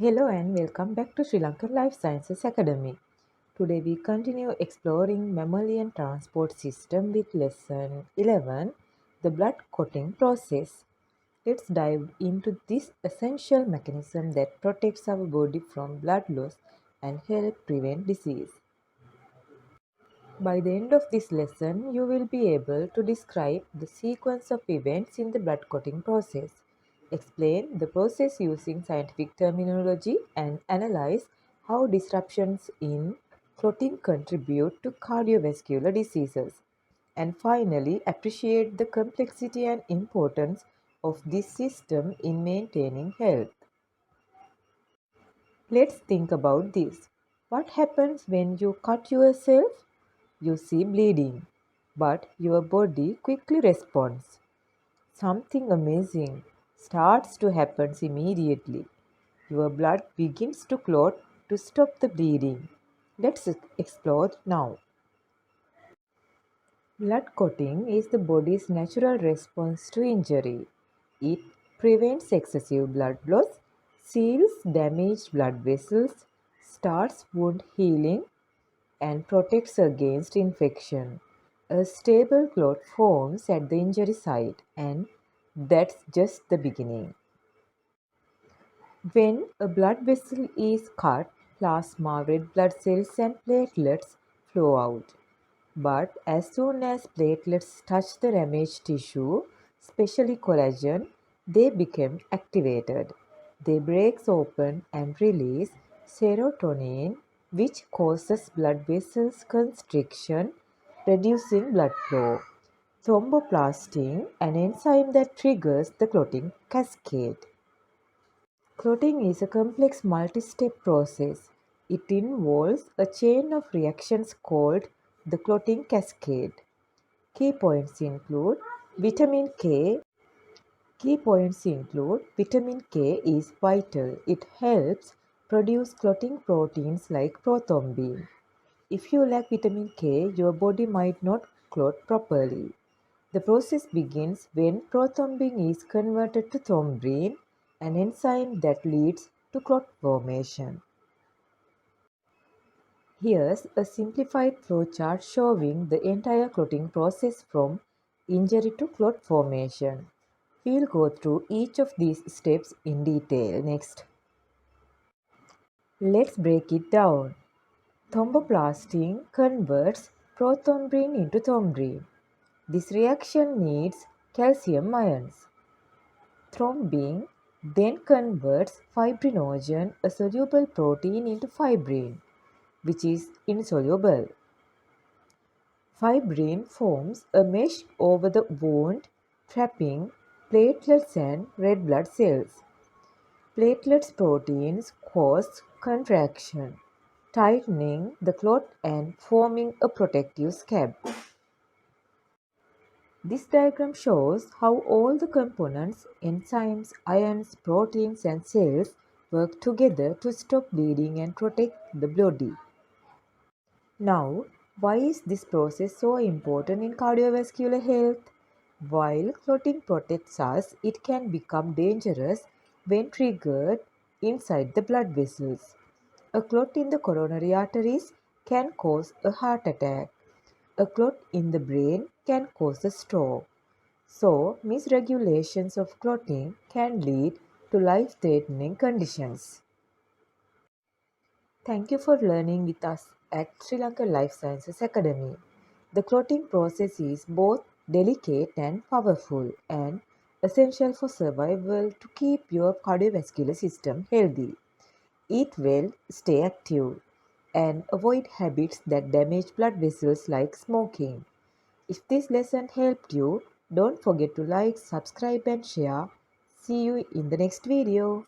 Hello and welcome back to Sri Lankan Life Sciences Academy. Today we continue exploring mammalian transport system with lesson 11, the blood clotting process. Let's dive into this essential mechanism that protects our body from blood loss and help prevent disease. By the end of this lesson, you will be able to describe the sequence of events in the blood clotting process, explain the process using scientific terminology, and analyze how disruptions in clotting contribute to cardiovascular diseases. And finally, appreciate the complexity and importance of this system in maintaining health. Let's think about this. What happens when you cut yourself? You see bleeding, but your body quickly responds. Something amazing starts to happen immediately. Your blood begins to clot to stop the bleeding. Let's explore now. Blood clotting is the body's natural response to injury. It prevents excessive blood loss, seals damaged blood vessels, starts wound healing, and protects against infection. A stable clot forms at the injury site, and that's just the beginning. When a blood vessel is cut, plasma, red blood cells, and platelets flow out. But as soon as platelets touch the damaged tissue, especially collagen, they become activated. They break open and release serotonin, which causes blood vessels constriction, reducing blood flow. Thromboplastin, an enzyme that triggers the clotting cascade. Clotting is a complex multi-step process. It involves a chain of reactions called the clotting cascade. Key points include vitamin K. Key points include vitamin K is vital. It helps produce clotting proteins like prothrombin. If you lack vitamin K, your body might not clot properly. The process begins when prothrombin is converted to thrombin, an enzyme that leads to clot formation. Here's a simplified flowchart showing the entire clotting process from injury to clot formation. We'll go through each of these steps in detail next. Let's break it down. Thromboplastin converts prothrombin into thrombin. This reaction needs calcium ions. Thrombin then converts fibrinogen, a soluble protein, into fibrin, which is insoluble. Fibrin forms a mesh over the wound, trapping platelets and red blood cells. Platelets proteins cause contraction, tightening the clot and forming a protective scab. This diagram shows how all the components, enzymes, ions, proteins, and cells work together to stop bleeding and protect the body. Now, why is this process so important in cardiovascular health? While clotting protects us, it can become dangerous when triggered inside the blood vessels. A clot in the coronary arteries can cause a heart attack. A clot in the brain can cause a stroke. So, misregulations of clotting can lead to life-threatening conditions. Thank you for learning with us at Sri Lanka Life Sciences Academy. The clotting process is both delicate and powerful and essential for survival to keep your cardiovascular system healthy. Eat well, stay active, and avoid habits that damage blood vessels like smoking. If this lesson helped you, don't forget to like, subscribe, and share. See you in the next video.